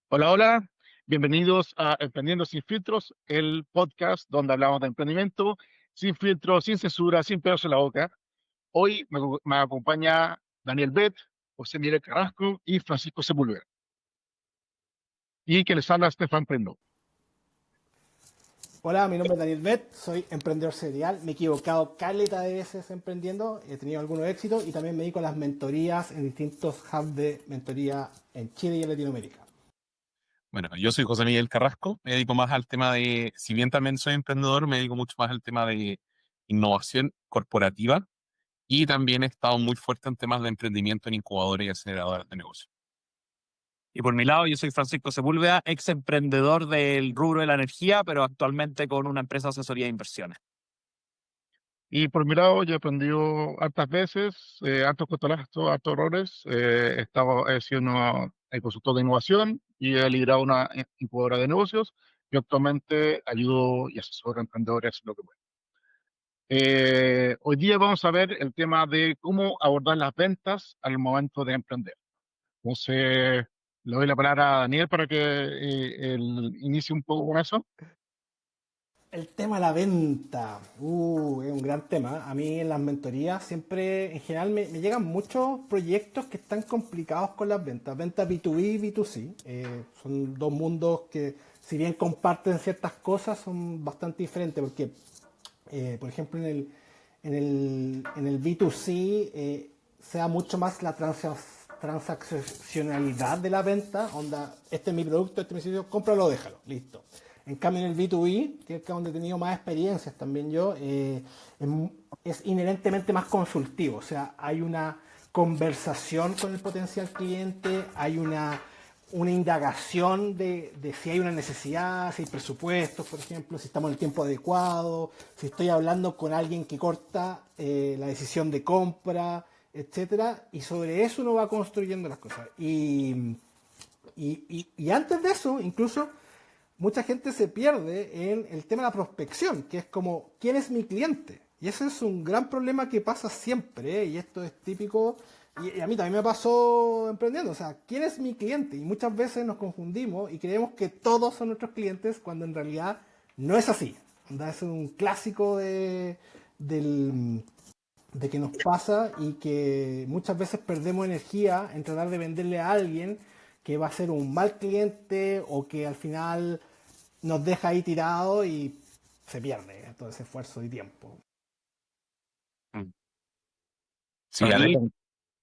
Hola, hola, bienvenidos a Emprendiendo sin filtros, el podcast donde hablamos de emprendimiento sin filtros, sin censura, sin pelos en la boca. Hoy me acompaña Daniel Bet, José Miguel Carrasco y Francisco Sepúlveda. Y que les habla Stefan Prendo. Hola, mi nombre es Daniel Bet, soy emprendedor serial. Me he equivocado caleta de veces emprendiendo, he tenido algunos éxitos y también me dedico a las mentorías en distintos hubs de mentoría en Chile y en Latinoamérica. Bueno, yo soy José Miguel Carrasco, me dedico más al tema de, si bien también soy emprendedor, me dedico mucho más al tema de innovación corporativa y también he estado muy fuerte en temas de emprendimiento en incubadoras y aceleradoras de negocio. Y por mi lado, yo soy Francisco Sepúlveda, ex emprendedor del rubro de la energía, pero actualmente con una empresa de asesoría de inversiones. Y por mi lado, yo he aprendido hartas veces, hartos cotolazos, hartos errores. He sido consultor de innovación y he liderado una incubadora de negocios. Yo actualmente ayudo y asesoro a emprendedores lo que puedo. Hoy día vamos a ver el tema de cómo abordar las ventas al momento de emprender. Entonces, le doy la palabra a Daniel para que él inicie un poco con eso. El tema de la venta, es un gran tema. A mí en las mentorías siempre, en general, me llegan muchos proyectos que están complicados con las ventas. Ventas B2B y B2C. Son dos mundos que, si bien comparten ciertas cosas, son bastante diferentes porque por ejemplo, en el B2C se da mucho más la transaccionalidad de la venta, onda, este es mi producto, este es mi sitio, cómpralo o déjalo, listo. En cambio, en el B2B, que es donde he tenido más experiencias también yo, es inherentemente más consultivo, o sea, hay una conversación con el potencial cliente, hay una indagación de si hay una necesidad, si hay presupuestos, por ejemplo, si estamos en el tiempo adecuado, si estoy hablando con alguien que corta la decisión de compra, etcétera, y sobre eso uno va construyendo las cosas. Y antes de eso, incluso, mucha gente se pierde en el tema de la prospección, que es como, ¿quién es mi cliente? Y ese es un gran problema que pasa siempre, y esto es típico, y a mí también me pasó emprendiendo, o sea, ¿quién es mi cliente? Y muchas veces nos confundimos y creemos que todos son nuestros clientes, cuando en realidad no es así. Es un clásico de que nos pasa y que muchas veces perdemos energía en tratar de venderle a alguien que va a ser un mal cliente o que al final nos deja ahí tirado y se pierde todo ese esfuerzo y tiempo. Mm. Sí, Para dale. mí,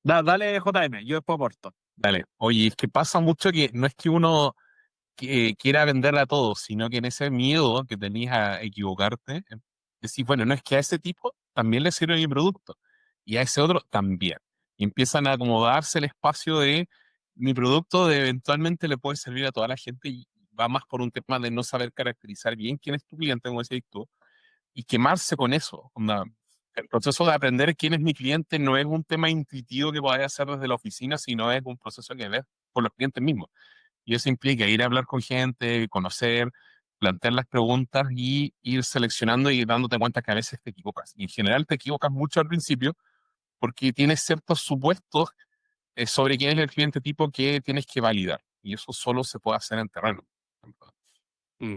dale JM, yo después aporto. Dale. Oye, es que pasa mucho que no es que uno quiera venderle a todos, sino que en ese miedo que tenías a equivocarte, decís, bueno, no es que a ese tipo también le sirve mi producto y a ese otro también. Y empiezan a acomodarse el espacio de mi producto, de eventualmente le puede servir a toda la gente y va más por un tema de no saber caracterizar bien quién es tu cliente, como decías tú, y quemarse con eso. Onda, el proceso de aprender quién es mi cliente no es un tema intuitivo que podáis hacer desde la oficina, sino es un proceso que ves por los clientes mismos. Y eso implica ir a hablar con gente, conocer, plantear las preguntas y ir seleccionando y dándote cuenta que a veces te equivocas. Y en general te equivocas mucho al principio porque tienes ciertos supuestos sobre quién es el cliente tipo que tienes que validar. Y eso solo se puede hacer en terreno. Mm.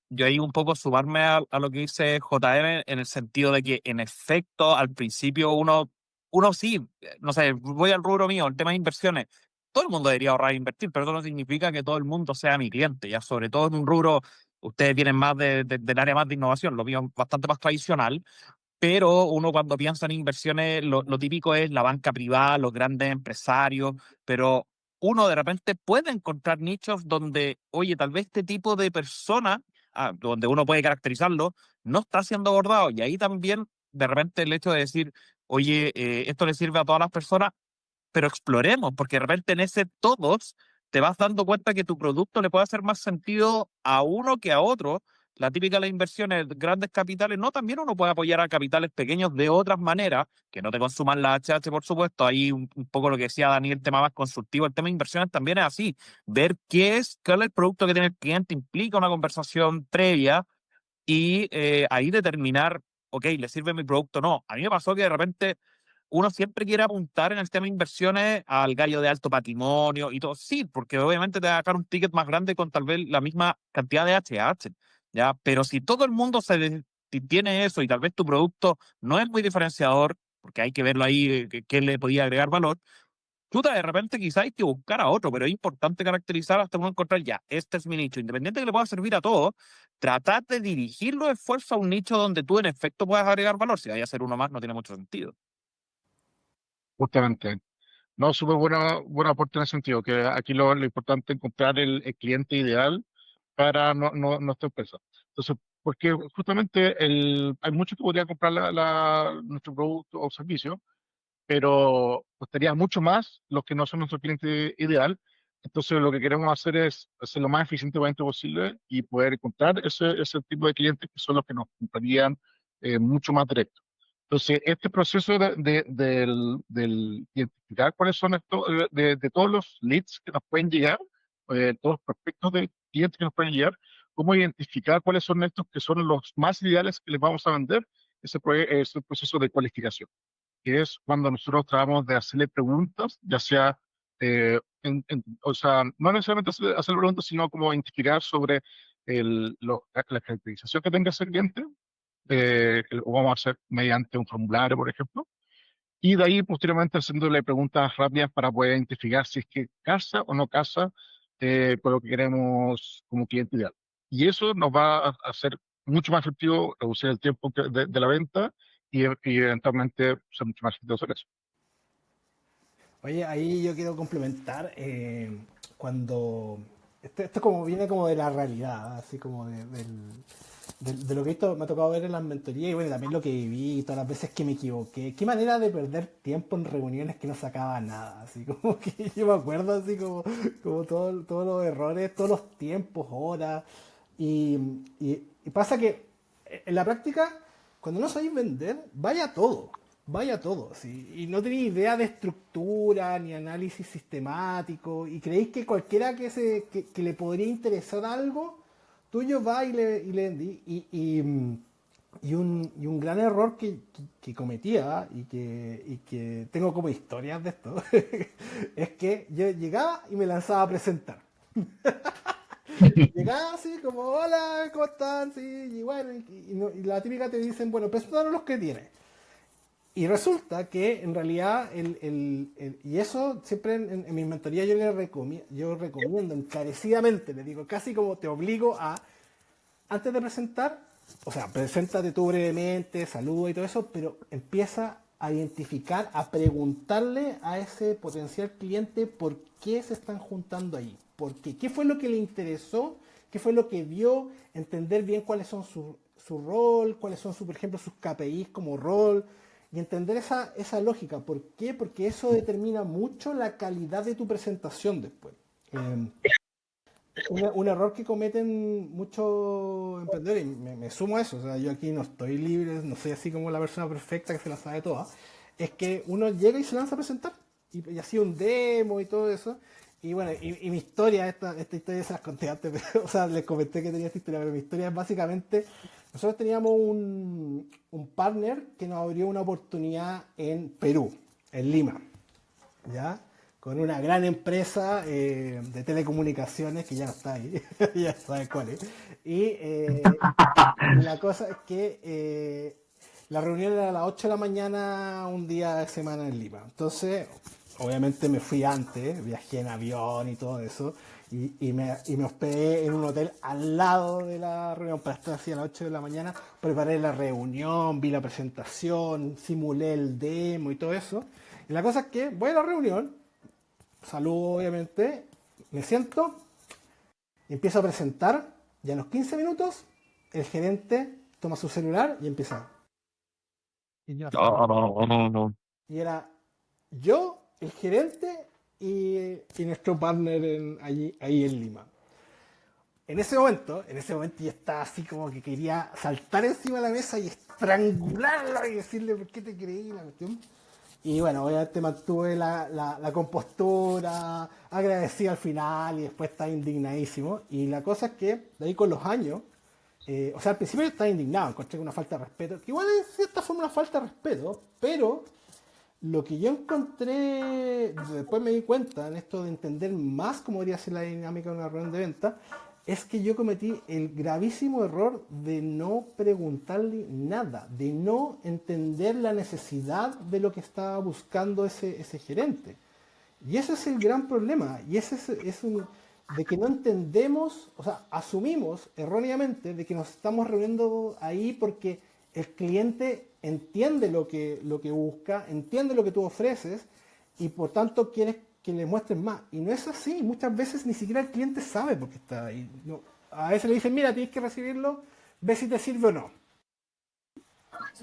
Yo ahí un poco sumarme a lo que dice JM en el sentido de que, en efecto, al principio uno sí, no sé, voy al rubro mío, el tema de inversiones. Todo el mundo debería ahorrar e invertir, pero eso no significa que todo el mundo sea mi cliente, ya sobre todo en un rubro, ustedes vienen más del área más de innovación, lo mío es bastante más tradicional, pero uno cuando piensa en inversiones, lo típico es la banca privada, los grandes empresarios, pero uno de repente puede encontrar nichos donde, oye, tal vez este tipo de persona, donde uno puede caracterizarlo, no está siendo abordado. Y ahí también, de repente, el hecho de decir, oye, esto le sirve a todas las personas, pero exploremos, porque de repente en ese todos te vas dando cuenta que tu producto le puede hacer más sentido a uno que a otro. La típica de las inversiones, grandes capitales, no, también uno puede apoyar a capitales pequeños de otras maneras, que no te consuman la HH, por supuesto. Ahí un poco lo que decía Daniel, el tema más consultivo, el tema de inversiones también es así. Ver cuál es el producto que tiene el cliente, implica una conversación previa y ahí determinar, ok, ¿le sirve mi producto o no? A mí me pasó que de repente uno siempre quiere apuntar en el tema de inversiones al gallo de alto patrimonio y todo. Sí, porque obviamente te va a sacar un ticket más grande con tal vez la misma cantidad de HH, ¿ya? Pero si todo el mundo si tiene eso y tal vez tu producto no es muy diferenciador, porque hay que verlo ahí, qué le podía agregar valor, chuta, de repente quizá hay que buscar a otro, pero es importante caracterizar hasta uno encontrar ya, este es mi nicho, independiente de que le pueda servir a todos, tratar de dirigir los esfuerzos a un nicho donde tú en efecto puedas agregar valor. Si vaya a ser uno más, no tiene mucho sentido. Justamente. No, súper buena aporte en ese sentido, que aquí lo importante es encontrar el cliente ideal para nuestra empresa. Entonces, porque justamente hay muchos que podrían comprar nuestro producto o servicio, pero costaría mucho más los que no son nuestro cliente ideal. Entonces, lo que queremos hacer es hacer lo más eficientemente posible y poder encontrar ese tipo de clientes que son los que nos comprarían mucho más directo. Entonces, este proceso del identificar cuáles son estos, de todos los leads que nos pueden llegar, todos los prospectos de clientes que nos pueden llegar, cómo identificar cuáles son estos que son los más ideales que les vamos a vender, es el proceso de cualificación, que es cuando nosotros tratamos de hacerle preguntas, ya sea, o sea, no necesariamente hacerle preguntas, sino como identificar sobre la caracterización que tenga ese cliente, que lo vamos a hacer mediante un formulario, por ejemplo, y de ahí posteriormente haciéndole preguntas rápidas para poder identificar si es que casa o no casa con lo que queremos como cliente ideal. Y eso nos va a hacer mucho más efectivo, reducir el tiempo de la venta y eventualmente ser mucho más exitoso en eso. Oye, ahí yo quiero complementar cuando esto como viene como de la realidad, así como de lo que esto me ha tocado ver en las mentorías y bueno, también lo que viví, todas las veces que me equivoqué. Qué manera de perder tiempo en reuniones que no sacaba nada, así como que yo me acuerdo así como todos los errores, todos los tiempos, horas. Y, y pasa que en la práctica, cuando no sabéis vender, vaya todo, ¿sí? Y no tenéis idea de estructura ni análisis sistemático y creéis que cualquiera que le podría interesar algo tuyo va y le vendí. Y un gran error que cometía y que tengo como historias de esto es que yo llegaba y me lanzaba a presentar. Llegaba así como, hola, ¿cómo están? Sí, y bueno, y la típica te dicen, bueno, presentaron los que tienes. Y resulta que en realidad, y eso siempre en mi mentoría yo recomiendo encarecidamente, le digo, casi como te obligo a, antes de presentar, o sea, preséntate tú brevemente, saluda y todo eso, pero empieza a identificar, a preguntarle a ese potencial cliente por qué se están juntando ahí, por qué fue lo que le interesó, qué fue lo que vio, entender bien cuáles son su rol, cuáles son, por ejemplo, sus KPIs como rol, y entender esa lógica. ¿Por qué? Porque eso determina mucho la calidad de tu presentación después. Un error que cometen muchos emprendedores, y me sumo a eso, o sea, yo aquí no estoy libre, no soy así como la persona perfecta que se la sabe toda, es que uno llega y se lanza a presentar, y así un demo y todo eso, y bueno, y mi historia, esta historia se las conté antes, pero, o sea, les comenté que tenía esta historia, pero mi historia es básicamente, nosotros teníamos un partner que nos abrió una oportunidad en Perú, en Lima, ¿ya? Con una gran empresa de telecomunicaciones que ya no está ahí, ya sabes cuál es. Y la cosa es que la reunión era a las 8 de la mañana un día de semana en Lima. Entonces, obviamente me fui antes, viajé en avión y todo eso, y me hospedé en un hotel al lado de la reunión para estar así a las 8 de la mañana, preparé la reunión, vi la presentación, simulé el demo y todo eso. Y la cosa es que voy a la reunión, saludo obviamente, me siento y empiezo a presentar, y a los 15 minutos el gerente toma su celular y empieza. Y yo así, No. y era yo, el gerente y nuestro partner ahí en Lima. En ese momento yo estaba así como que quería saltar encima de la mesa y estrangularlo y decirle por qué te creí la cuestión. Y bueno, obviamente mantuve la compostura, agradecí al final y después estaba indignadísimo. Y la cosa es que de ahí con los años, o sea, al principio yo estaba indignado, encontré una falta de respeto, que igual es de cierta forma una falta de respeto, pero lo que yo encontré, después me di cuenta en esto de entender más cómo debería ser la dinámica de una reunión de venta, es que yo cometí el gravísimo error de no preguntarle nada, de no entender la necesidad de lo que estaba buscando ese gerente. Y ese es el gran problema. Y ese es un, de que no entendemos, o sea, asumimos erróneamente de que nos estamos reuniendo ahí porque el cliente entiende lo que busca, entiende lo que tú ofreces y por tanto quieres que le muestres más. Y no es así. Muchas veces ni siquiera el cliente sabe por qué está ahí. No, a veces le dicen, mira, tienes que recibirlo, ve si te sirve o no.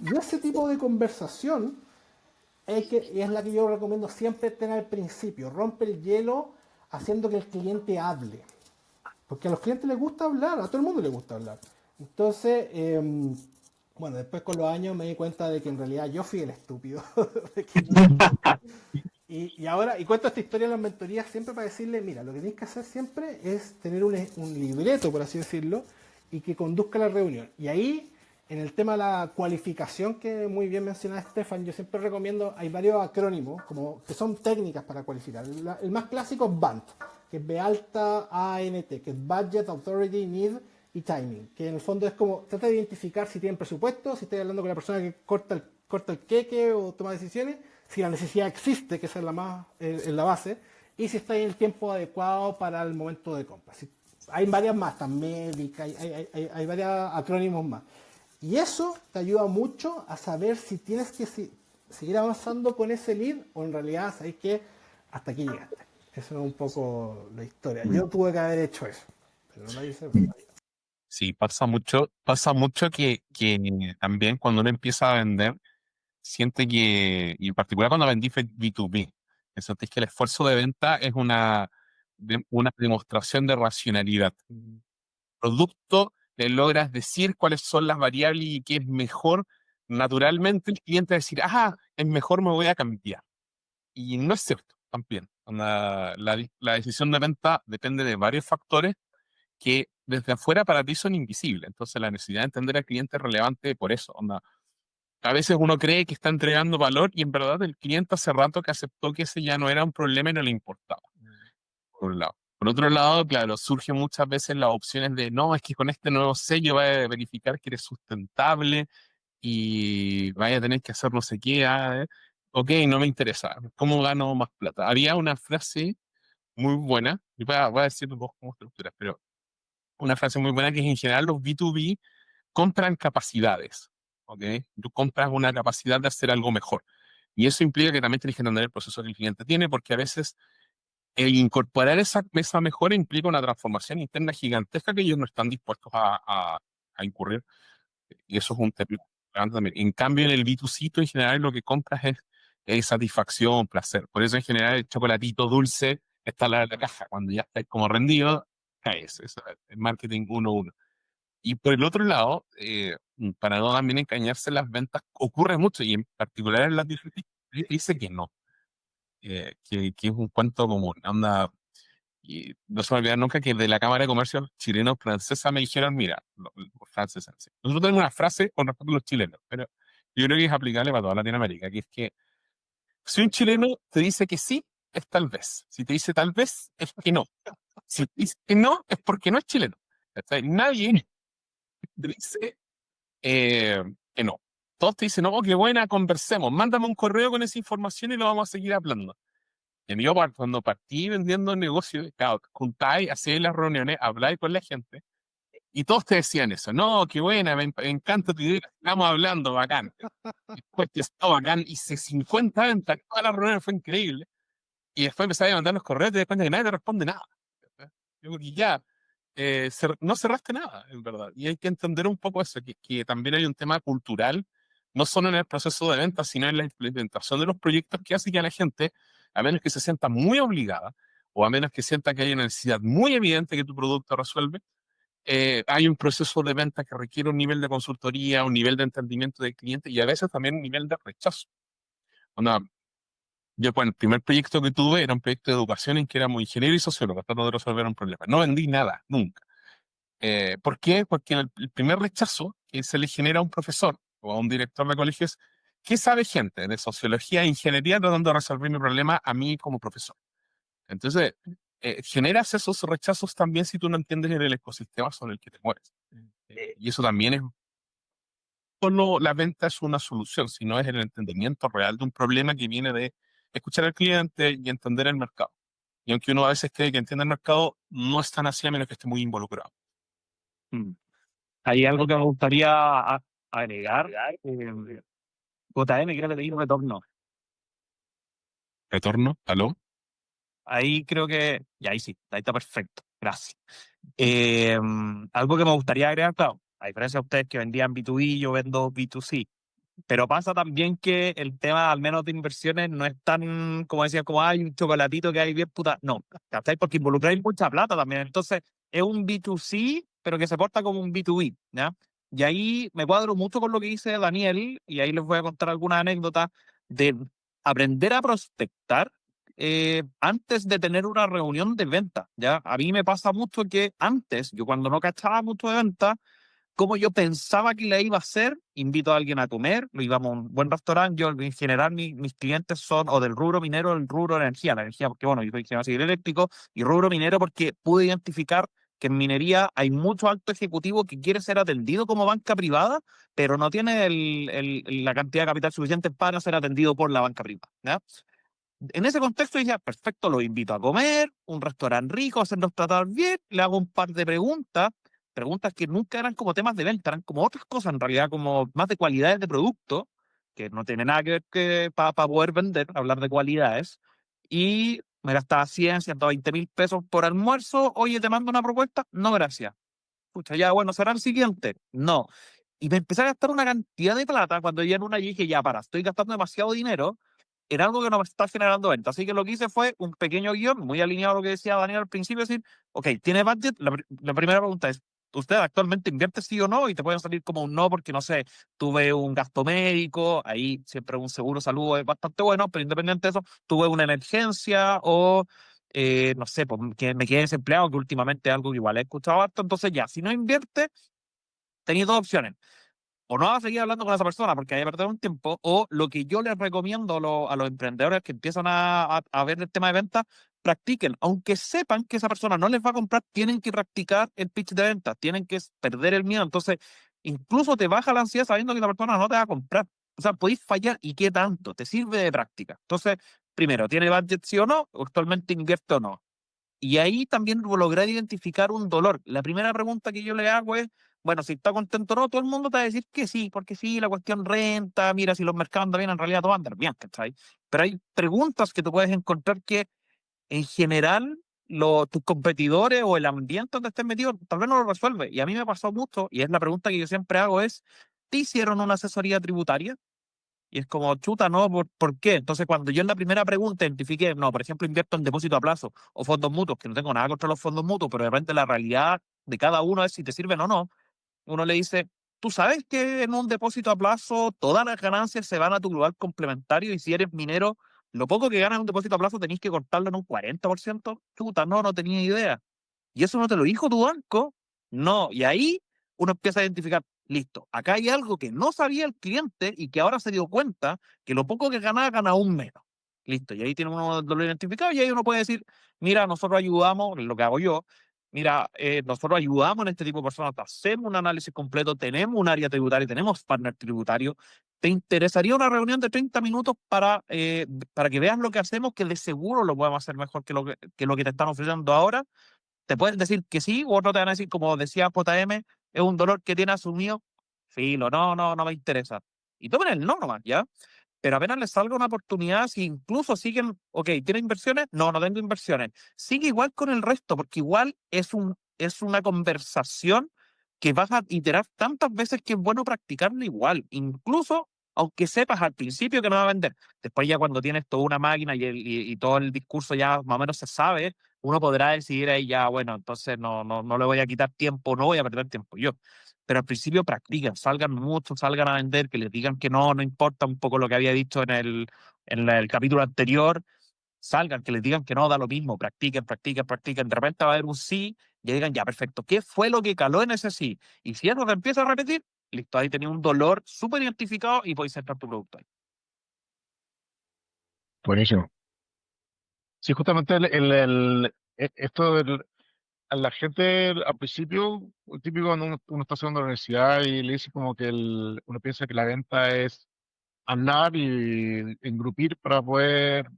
Y ese tipo de conversación es la que yo recomiendo siempre tener al principio. Rompe el hielo haciendo que el cliente hable. Porque a los clientes les gusta hablar, a todo el mundo le gusta hablar. Entonces, bueno, después con los años me di cuenta de que en realidad yo fui el estúpido. Y ahora, y cuento esta historia en las mentorías siempre para decirle, mira, lo que tienes que hacer siempre es tener un libreto, por así decirlo, y que conduzca la reunión. Y ahí, en el tema de la cualificación que muy bien mencionaba Stefan, yo siempre recomiendo, hay varios acrónimos como que son técnicas para cualificar. El más clásico es BANT, que es B alta ANT, que es Budget, Authority, Need y Timing, que en el fondo es como, trata de identificar si tienen presupuesto, si estoy hablando con la persona que corta el queque o toma decisiones, si la necesidad existe, que esa es la base, y si está en el tiempo adecuado para el momento de compra. Hay varias más, están médicas, hay varios acrónimos más. Y eso te ayuda mucho a saber si tienes que seguir avanzando con ese lead o en realidad sabéis que hasta aquí llegaste. Eso es un poco la historia. Yo tuve que haber hecho eso, pero nadie se lo. Sí, pasa mucho que también cuando uno empieza a vender, siente que, y en particular cuando vendí B2B, que sentís que el esfuerzo de venta es una demostración de racionalidad. Producto, le logras decir cuáles son las variables y qué es mejor, naturalmente el cliente va a decir, ah, es mejor, me voy a cambiar. Y no es cierto, también. La decisión de venta depende de varios factores que desde afuera para ti son invisibles. Entonces la necesidad de entender al cliente es relevante por eso. A veces uno cree que está entregando valor y en verdad el cliente hace rato que aceptó que ese ya no era un problema y no le importaba, por un lado. Por otro lado, claro, surgen muchas veces las opciones de, no, es que con este nuevo sello va a verificar que eres sustentable y vaya a tener que hacer no sé qué. Ok, no me interesa. ¿Cómo gano más plata? Había una frase muy buena, y voy a decir vos cómo estructuras, pero una frase muy buena que es en general los B2B compran capacidades, ¿ok? Tú compras una capacidad de hacer algo mejor. Y eso implica que también tienes que entender el proceso que el cliente tiene, porque a veces el incorporar esa mejora implica una transformación interna gigantesca que ellos no están dispuestos a incurrir. Y eso es un tema también. En cambio, en el B2C, tú en general lo que compras es satisfacción, placer. Por eso en general el chocolatito dulce está en la caja. Cuando ya está como rendido, caes. Eso es el marketing 1-1. Y por el otro lado, para no también engañarse en las ventas, ocurre mucho, y en particular en las digitales, dice que no, que es un cuento común. Y no se me olvida nunca que de la Cámara de Comercio chileno-francesa me dijeron, mira, los franceses, sí. Nosotros tenemos una frase con respecto a los chilenos, pero yo creo que es aplicable para toda Latinoamérica, que es que si un chileno te dice que sí, es tal vez. Si te dice tal vez, es que no. Si te dice que no, es porque no es chileno. ¿Cachai? Nadie te dice eh, que no. Todos te dicen, no, qué buena, conversemos, mándame un correo con esa información y lo vamos a seguir hablando. Y yo cuando partí vendiendo negocios, claro, juntáis, hacíais las reuniones, habláis con la gente, y todos te decían eso, no, qué buena, me encanta tu idea, estamos hablando, bacán. Después te estaba bacán, hice 50 ventas, todas las reuniones fue increíble. Y después empecé a mandar los correos y te das cuenta que nadie te responde nada. Yo, y ya, no cerraste nada, en verdad. Y hay que entender un poco eso, que también hay un tema cultural, no solo en el proceso de venta, sino en la implementación de los proyectos que hace que a la gente, a menos que se sienta muy obligada, o a menos que sienta que hay una necesidad muy evidente que tu producto resuelve, hay un proceso de venta que requiere un nivel de consultoría, un nivel de entendimiento del cliente y a veces también un nivel de rechazo. Onda, yo, bueno, el primer proyecto que tuve era un proyecto de educación en que éramos ingeniero y sociólogo, tratando de resolver un problema. No vendí nada, nunca. ¿Por qué? Porque el primer rechazo que se le genera a un profesor o a un director de colegios, ¿qué sabe gente de sociología e ingeniería tratando de resolver mi problema a mí como profesor? Entonces, generas esos rechazos también si tú no entiendes el ecosistema sobre el que te mueves. Y eso también es, solo la venta es una solución, sino es el entendimiento real de un problema que viene de escuchar al cliente y entender el mercado. Y aunque uno a veces cree que entiende el mercado, no es tan así a menos que esté muy involucrado. Mm. Hay algo que me gustaría agregar. JM, quiero que te diga un retorno. ¿Retorno? ¿Aló? Ahí creo que. Y ahí sí, ahí está perfecto. Gracias. Algo que me gustaría agregar, claro, a diferencia de ustedes que vendían B2B, yo vendo B2C. Pero pasa también que el tema, al menos de inversiones, no es tan, como decía, como hay un chocolatito que hay bien puta. No, ¿cachai? Porque involucráis mucha plata también. Entonces, es un B2C, pero que se porta como un B2B, ¿ya? Y ahí me cuadro mucho con lo que dice Daniel, y ahí les voy a contar algunas anécdotas de aprender a prospectar antes de tener una reunión de venta, ¿ya? A mí me pasa mucho que antes, yo cuando no cachaba mucho de venta, como yo pensaba que le iba a hacer, invito a alguien a comer, lo íbamos a un buen restaurante, yo en general mis clientes son o del rubro minero o del rubro energía, la energía, porque bueno, yo soy ingeniero civil eléctrico, y rubro minero porque pude identificar que en minería hay mucho alto ejecutivo que quiere ser atendido como banca privada, pero no tiene la cantidad de capital suficiente para ser atendido por la banca privada, ¿ya? En ese contexto decía, perfecto, lo invito a comer, un restaurante rico, hacernos tratar bien, le hago un par de preguntas que nunca eran como temas de venta, eran como otras cosas, en realidad como más de cualidades de producto, que no tiene nada que ver que para poder vender, hablar de cualidades, y me gastaba 100, 120.000 pesos por almuerzo, oye, te mando una propuesta, no, gracias. Pucha, ya, bueno, será el siguiente, no. Y me empecé a gastar una cantidad de plata cuando ya en una y dije, ya, para, estoy gastando demasiado dinero en algo que no me está generando venta. Así que lo que hice fue un pequeño guión, muy alineado a lo que decía Daniel al principio, decir, ok, ¿tiene budget? La primera pregunta es, ¿usted actualmente invierte sí o no? Y te pueden salir como un no porque, no sé, tuve un gasto médico, ahí siempre un seguro salud es bastante bueno, pero independiente de eso, tuve una emergencia o, no sé, pues, que me quedé desempleado, que últimamente es algo que igual he escuchado harto. Entonces ya, si no invierte, tenéis dos opciones: o no vas a seguir hablando con esa persona porque hay que perder un tiempo, o lo que yo les recomiendo a los emprendedores que empiezan a ver el tema de venta, practiquen, aunque sepan que esa persona no les va a comprar, tienen que practicar el pitch de venta, tienen que perder el miedo. Entonces, incluso te baja la ansiedad sabiendo que la persona no te va a comprar. O sea, podéis fallar y qué tanto, te sirve de práctica. Entonces, primero, ¿tiene budget sí o no? ¿O actualmente invierte o no? Y ahí también lograr identificar un dolor. La primera pregunta que yo le hago es, bueno, si está contento o no, todo el mundo te va a decir que sí, porque sí, la cuestión renta, mira, si los mercados andan bien, en realidad todo va a andar bien, ¿cachai? Pero hay preguntas que tú puedes encontrar que en general tus competidores o el ambiente donde estés metido tal vez no lo resuelve. Y a mí me pasó mucho, y es la pregunta que yo siempre hago es, ¿te hicieron una asesoría tributaria? Y es como, chuta, ¿no? ¿Por qué? Entonces, cuando yo en la primera pregunta identifiqué, no, por ejemplo, invierto en depósito a plazo o fondos mutuos, que no tengo nada contra los fondos mutuos, pero de repente la realidad de cada uno es si te sirven o no, uno le dice, ¿tú sabes que en un depósito a plazo todas las ganancias se van a tu global complementario y si eres minero, lo poco que ganas en un depósito a plazo tenés que cortarlo en un 40%? Chuta, no, no tenía idea. ¿Y eso no te lo dijo tu banco? No. Y ahí uno empieza a identificar, listo, acá hay algo que no sabía el cliente y que ahora se dio cuenta que lo poco que ganaba, gana aún menos. Listo, y ahí tiene uno lo identificado y ahí uno puede decir, mira, nosotros ayudamos, lo que hago yo, mira, nosotros ayudamos en este tipo de personas, hacemos un análisis completo, tenemos un área tributaria, tenemos partner tributario. ¿Te interesaría una reunión de 30 minutos para que veas lo que hacemos, que de seguro lo podemos hacer mejor que lo que te están ofreciendo ahora? Te pueden decir que sí, u otros te van a decir, como decía JM, es un dolor que tiene asumido, filo, no, no, no me interesa. Y tomen el no nomás, ¿ya? Pero apenas les salga una oportunidad, si incluso siguen, ok, ¿tiene inversiones? No, no tengo inversiones. Sigue igual con el resto, porque igual es una conversación que vas a iterar tantas veces que es bueno practicarla igual, incluso aunque sepas al principio que no va a vender. Después ya cuando tienes toda una máquina y todo el discurso ya más o menos se sabe, uno podrá decidir ahí ya, bueno, entonces no le voy a quitar tiempo, no voy a perder tiempo yo. Pero al principio practiquen, salgan mucho, salgan a vender, que les digan que no importa, un poco lo que había dicho en el capítulo anterior, salgan, que les digan que no, da lo mismo, practiquen, practiquen, practiquen, de repente va a haber un sí, y digan, ya, perfecto, ¿qué fue lo que caló en ese sí? Y si eso se empieza a repetir, Listo, ahí tenía un dolor súper identificado y podéis centrar tu producto ahí. Buenísimo. Sí, justamente esto a la gente al principio, típico cuando uno está haciendo la universidad y le dice como que uno piensa que la venta es hablar y engrupir para poder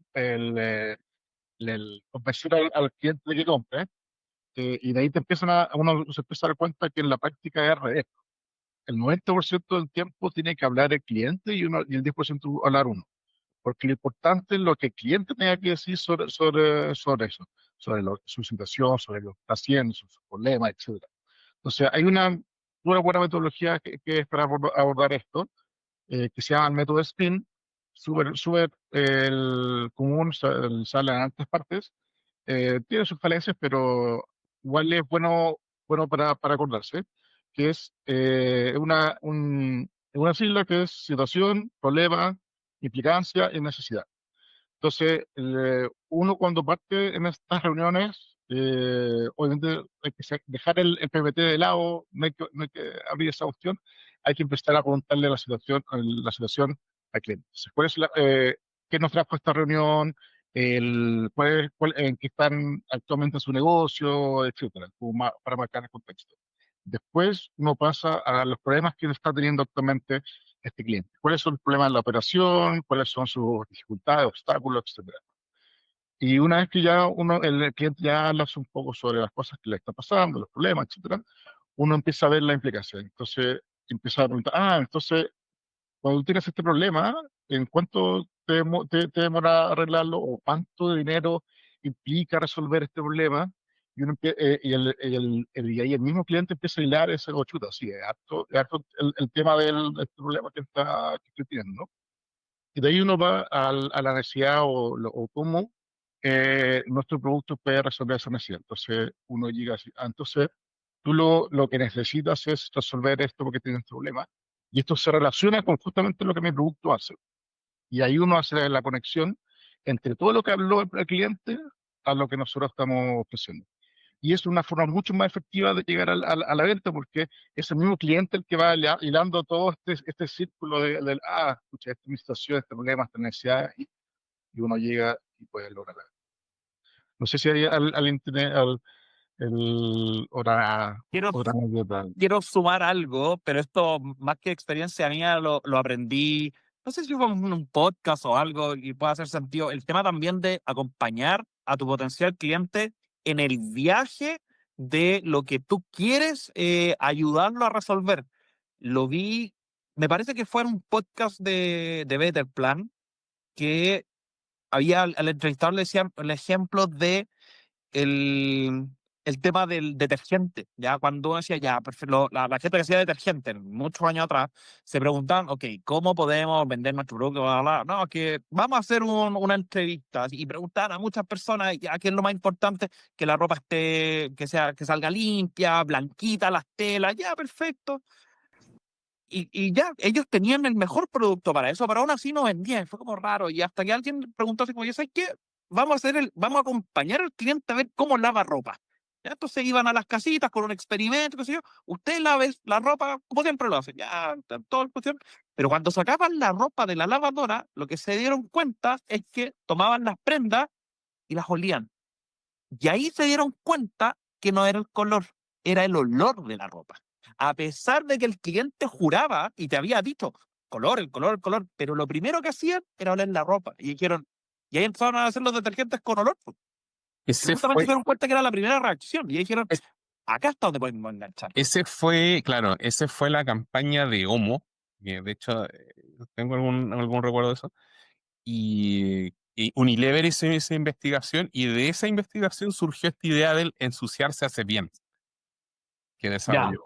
convencer al cliente de que compre. Y de ahí uno se empieza a dar cuenta que en la práctica es al revés. El 90% del tiempo tiene que hablar el cliente y el 10% hablar uno. Porque lo importante es lo que el cliente tenga que decir sobre eso, su situación, sobre lo que está haciendo, sus problemas, etcétera. Entonces, hay una buena metodología que es para abordar esto, que se llama el método SPIN, súper común, sale en altas partes, tiene sus falencias, pero igual es bueno para acordarse, que es una sigla que es situación, problema, implicancia y necesidad. Entonces, uno cuando parte en estas reuniones, obviamente hay que dejar el PPT de lado, no hay que abrir esa opción, hay que empezar a preguntarle la situación al cliente. Entonces, ¿qué nos trajo esta reunión? En qué están actualmente en su negocio, etcétera, como para marcar el contexto. Después uno pasa a los problemas que está teniendo actualmente este cliente. ¿Cuáles son los problemas de la operación? ¿Cuáles son sus dificultades, obstáculos, etcétera? Y una vez que ya el cliente ya habla un poco sobre las cosas que le están pasando, los problemas, etcétera, uno empieza a ver la implicación. Entonces empieza a preguntar, entonces cuando tú tienes este problema, ¿en cuánto te demora arreglarlo o cuánto dinero implica resolver este problema? Y ahí el mismo cliente empieza a hilar ese chuta, sí, es harto el tema del problema que estoy teniendo, ¿no? Y de ahí uno va a la necesidad o cómo nuestro producto puede resolver esa necesidad. Entonces uno llega así, entonces tú lo que necesitas es resolver esto porque tienes problema. Y esto se relaciona con justamente lo que mi producto hace. Y ahí uno hace la conexión entre todo lo que habló el cliente a lo que nosotros estamos ofreciendo. Y es una forma mucho más efectiva de llegar a la venta porque es el mismo cliente el que va hilando todo este círculo escucha, esta es mi situación, este problema, esta necesidad, y uno llega y puede lograr la venta. No sé si hay Quiero, otra anécdota. quiero sumar algo, pero esto más que experiencia mía lo aprendí, no sé si fue en un podcast o algo y puede hacer sentido. El tema también de acompañar a tu potencial cliente en el viaje de lo que tú quieres ayudarlo a resolver. Lo vi, me parece que fue en un podcast de Better Plan, que al entrevistador le decían el ejemplo de el, el tema del detergente. Ya cuando uno decía, ya, perfecto, la gente que hacía detergente muchos años atrás se preguntaban, ok, ¿cómo podemos vender nuestro producto? Bla, bla, bla. No, que vamos a hacer una entrevista y preguntar a muchas personas, ya, ¿qué es lo más importante? Que la ropa que salga limpia, blanquita, las telas, ya, perfecto. Y ya, ellos tenían el mejor producto para eso, pero aún así no vendían, fue como raro. Y hasta que alguien preguntó así como, ¿yo sabes qué? Vamos a acompañar al cliente a ver cómo lava ropa. ¿Ya? Entonces iban a las casitas con un experimento, qué sé yo. Usted lave la ropa como siempre lo hace, ya, todo el cuestión. Pero cuando sacaban la ropa de la lavadora, lo que se dieron cuenta es que tomaban las prendas y las olían. Y ahí se dieron cuenta que no era el color, era el olor de la ropa. A pesar de que el cliente juraba y te había dicho color, el color, el color, pero lo primero que hacían era oler la ropa. Y dijeron, y ahí empezaron a hacer los detergentes con olor. Y Ese justamente se fue, dieron cuenta que era la primera reacción. Y ahí dijeron, acá está donde podemos enganchar. claro, ese fue la campaña de Homo, que de hecho tengo algún recuerdo de eso, y Unilever hizo esa investigación, y de esa investigación surgió esta idea del ensuciarse hace bien, que Ya. desarrolló.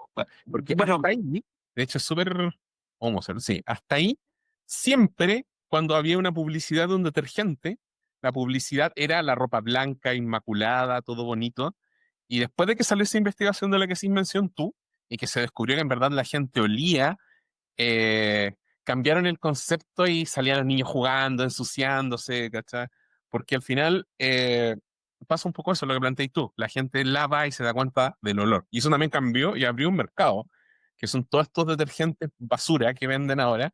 Porque Bueno, hasta ahí, de hecho es súper Homo, sí, hasta ahí, siempre cuando había una publicidad de un detergente, la publicidad era la ropa blanca, inmaculada, todo bonito. Y después de que salió esa investigación de la que hiciste mención tú, y que se descubrió que en verdad la gente olía, eh, cambiaron el concepto y salían los niños jugando, ensuciándose, ¿cachai? Porque al final pasa un poco eso, lo que planteas tú. La gente lava y se da cuenta del olor. Y eso también cambió y abrió un mercado. que son todos estos detergentes basura que venden ahora,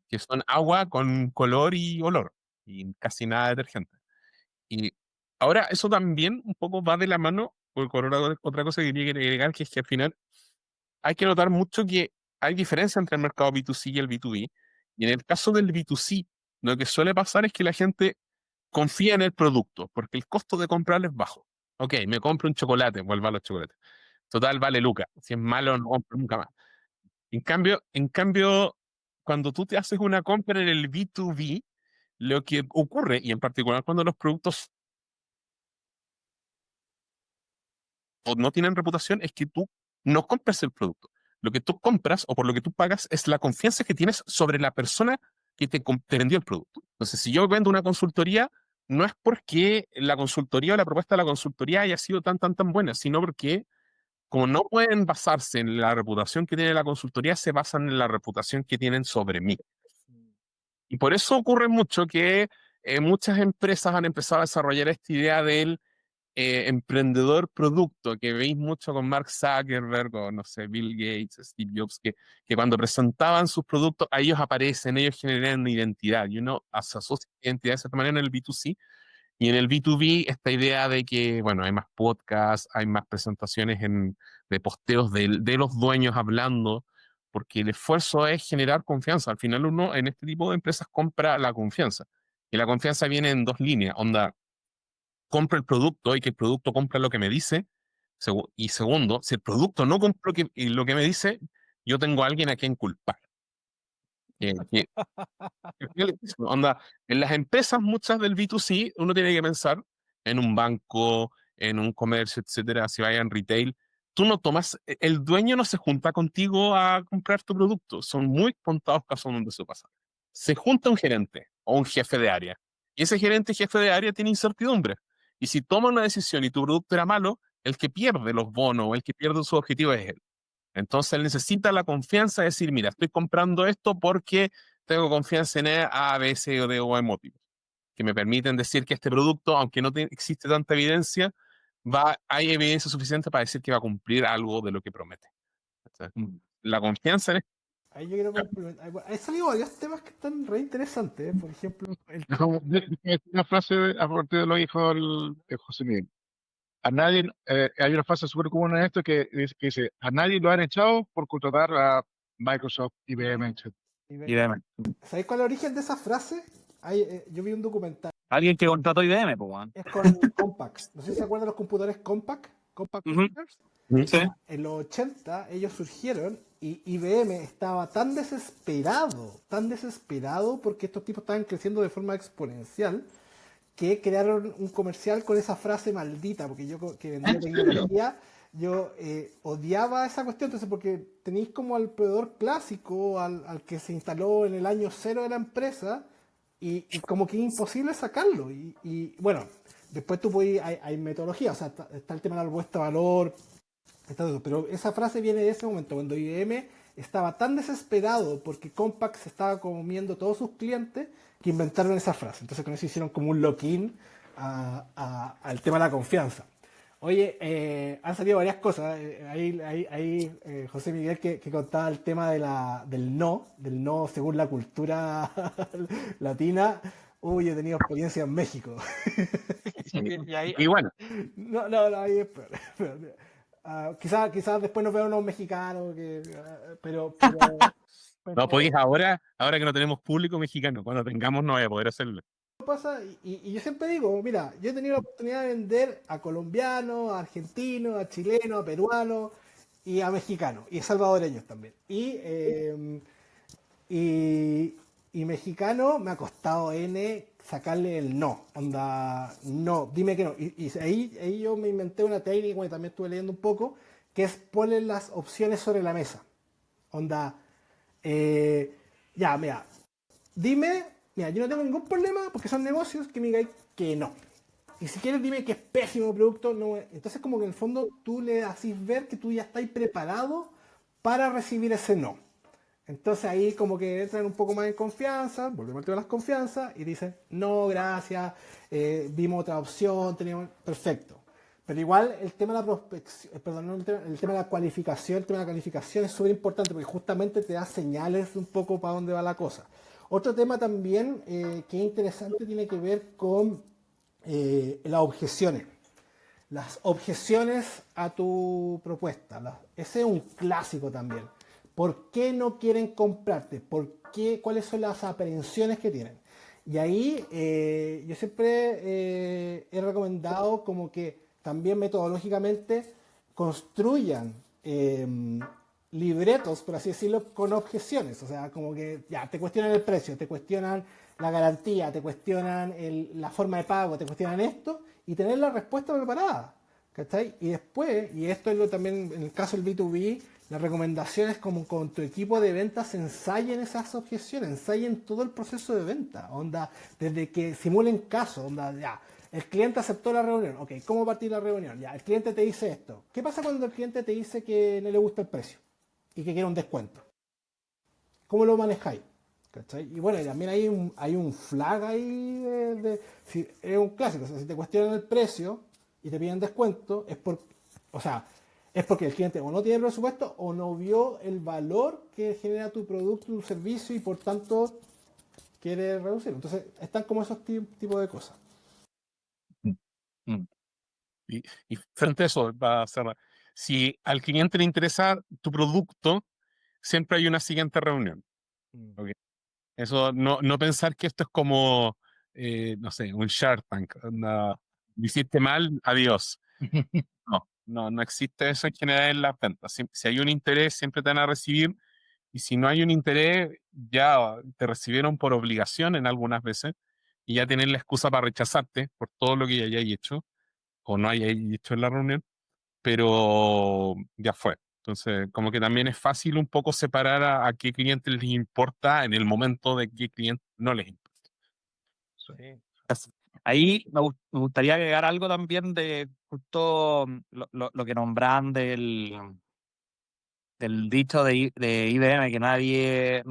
que son agua con color y olor, y casi nada de detergente. Y ahora eso también un poco va de la mano con otra cosa que quería agregar, que es que al final hay que notar mucho que hay diferencia entre el mercado B2C y el B2B. Y en el caso del B2C, lo que suele pasar es que la gente confía en el producto, porque el costo de comprarlo es bajo. Ok, me compro un chocolate, vuelvo a los chocolates. Total, vale lucas. Si es malo, no compro nunca más. En cambio, cuando tú te haces una compra en el B2B, lo que ocurre, y en particular cuando los productos o no tienen reputación, es que tú no compras el producto. Lo que tú compras o por lo que tú pagas es la confianza que tienes sobre la persona que te vendió el producto. Entonces, si yo vendo una consultoría, no es porque la consultoría o la propuesta de la consultoría haya sido tan buena, sino porque como no pueden basarse en la reputación que tiene la consultoría, se basan en la reputación que tienen sobre mí. Y por eso ocurre mucho que muchas empresas han empezado a desarrollar esta idea del emprendedor producto, que veis mucho con Mark Zuckerberg o no sé, Bill Gates, Steve Jobs, que cuando presentaban sus productos, a ellos aparecen, ellos generan una identidad y uno se asocia identidad de cierta manera en el B2C. Y en el B2B, esta idea de que, bueno, hay más podcasts, hay más presentaciones de posteos de los dueños hablando, porque el esfuerzo es generar confianza. Al final uno en este tipo de empresas compra la confianza. Y la confianza viene en dos líneas. Onda, compro el producto y que el producto compra lo que me dice. Y segundo, si el producto no compra lo que me dice, yo tengo a alguien a quien culpar. Que Onda, en las empresas, muchas del B2C, uno tiene que pensar en un banco, en un comercio, etcétera, si vaya en retail. Tú no tomas, el dueño no se junta contigo a comprar tu producto. Son muy contados casos donde eso pasa. Se junta un gerente o un jefe de área. Y ese gerente, jefe de área, tiene incertidumbre. Y si toma una decisión y tu producto era malo, el que pierde los bonos o el que pierde su objetivo es él. Entonces él necesita la confianza de decir, mira, estoy comprando esto porque tengo confianza en él, A, B, C o D o E motivos, que me permiten decir que este producto, aunque no existe tanta evidencia, hay evidencia suficiente para decir que va a cumplir algo de lo que promete. O sea, la confianza en Ahí yo quiero complementar. Bueno, hay salido varios temas que están re interesantes. Por ejemplo, el Déjame decir una frase a partir de lo que dijo el José Miguel. A nadie, hay una frase súper común en esto que dice, a nadie lo han echado por contratar a Microsoft, IBM, etc. IBM. ¿Sabéis cuál es el origen de esa frase? Yo vi un documental. Alguien que contrató IBM, pues, weón. Es con Compaq. No sé si se acuerdan de los computadores Compaq. Compaq Ujú. Computers. Sí. En los 80 ellos surgieron y IBM estaba tan desesperado porque estos tipos estaban creciendo de forma exponencial que crearon un comercial con esa frase maldita, porque yo que vendía tecnología, yo odiaba esa cuestión, entonces porque tenéis como al proveedor clásico, al que se instaló en el año cero de la empresa, y como que es imposible sacarlo. Y bueno, después tú puedes, hay metodología, o sea, está el tema de la propuesta de valor, está todo, pero esa frase viene de ese momento, cuando IBM estaba tan desesperado porque Compaq se estaba comiendo todos sus clientes que inventaron esa frase. Entonces con eso hicieron como un lock-in al tema de la confianza. Oye, han salido varias cosas. Ahí José Miguel que contaba el tema del no según la cultura latina. Uy, he tenido experiencia en México. y bueno, No, ahí es peor. Quizás después nos vean unos mexicanos, no podéis ahora que no tenemos público mexicano, cuando tengamos no voy a poder hacerlo. pasa, y yo siempre digo, mira, yo he tenido la oportunidad de vender a colombianos, a argentinos, a chilenos, a peruanos y a mexicanos, y a salvadoreños también. Y mexicano me ha costado N sacarle el no, onda, no, dime que no. Y ahí yo me inventé una técnica, y también estuve leyendo un poco, que es poner las opciones sobre la mesa. Onda, ya, mira, dime, mira, yo no tengo ningún problema porque son negocios que me digáis que no. Y si quieres dime que es pésimo producto, no. Entonces como que en el fondo tú le haces ver que tú ya estás preparado para recibir ese no. Entonces ahí como que entran un poco más en confianza, volvemos al tema de las confianzas y dicen, no, gracias, vimos otra opción, teníamos... Perfecto. Pero igual el tema de la prospección, perdón, no el tema de la cualificación, el tema de la calificación es súper importante porque justamente te da señales un poco para dónde va la cosa. Otro tema también que es interesante tiene que ver con las objeciones. Las objeciones a tu propuesta. Ese es un clásico también. ¿Por qué no quieren comprarte? ¿Cuáles son las aprehensiones que tienen? Y ahí yo siempre he recomendado como que también metodológicamente construyan libretos, por así decirlo, con objeciones. O sea, como que ya te cuestionan el precio, te cuestionan la garantía, te cuestionan la forma de pago, te cuestionan esto, y tener la respuesta preparada. ¿Cachai? Y después, y esto es lo también en el caso del B2B, la recomendación es como con tu equipo de ventas ensayen esas objeciones, ensayen todo el proceso de venta, onda, desde que simulen casos, onda, ya, el cliente aceptó la reunión, ok, ¿cómo partir la reunión? Ya, el cliente te dice esto. ¿Qué pasa cuando el cliente te dice que no le gusta el precio y que quiere un descuento? ¿Cómo lo manejáis? ¿Cachai? Y bueno, y también hay un flag ahí si, es un clásico, o sea, si te cuestionan el precio y te piden descuento, es porque el cliente o no tiene presupuesto o no vio el valor que genera tu producto, tu servicio y por tanto quiere reducirlo. Entonces están como esos tipos de cosas. Mm. Y frente a eso, va a cerrar. Si al cliente le interesa tu producto, siempre hay una siguiente reunión. ¿Ok? Eso, no pensar que esto es como, no sé, un Shark Tank. Lo hiciste mal, adiós. No existe eso en general en las ventas. Si hay un interés, siempre te van a recibir. Y si no hay un interés, ya te recibieron por obligación en algunas veces. Y ya tienen la excusa para rechazarte por todo lo que ya hayáis hecho o no hayáis hecho en la reunión. Pero ya fue. Entonces, como que también es fácil un poco separar a qué cliente les importa en el momento de qué cliente no les importa. Sí. Ahí me gustaría agregar algo también de justo lo que nombran del dicho de IBM, que nadie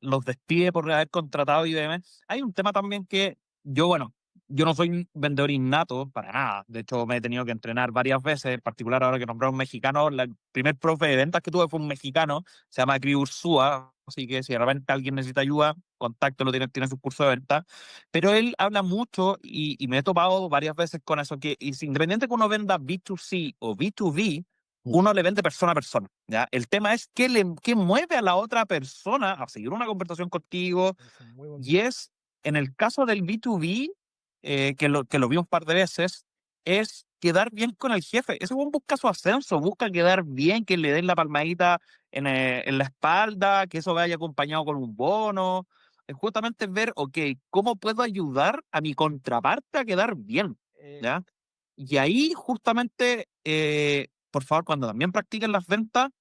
los despide por haber contratado IBM. Hay un tema también que bueno, yo no soy un vendedor innato para nada. De hecho, me he tenido que entrenar varias veces, en particular ahora que nombré a un mexicano. El primer profe de ventas que tuve fue un mexicano, se llama Cri Ursúa, así que si de repente alguien necesita ayuda, contáctelo, tiene su curso de venta. Pero él habla mucho y me he topado varias veces con eso, que independiente que uno venda B2C o B2B, uno le vende persona a persona, ¿ya? El tema es qué mueve a la otra persona a seguir una conversación contigo. Y es, en el caso del B2B, que lo vi un par de veces, es quedar bien con el jefe. Ese buen busca su ascenso, busca quedar bien, que le den la palmadita en la espalda, que eso vaya acompañado con un bono. Es justamente ver, ok, ¿cómo puedo ayudar a mi contraparte a quedar bien? ¿Ya? Y ahí justamente, por favor, cuando también practiquen las ventas,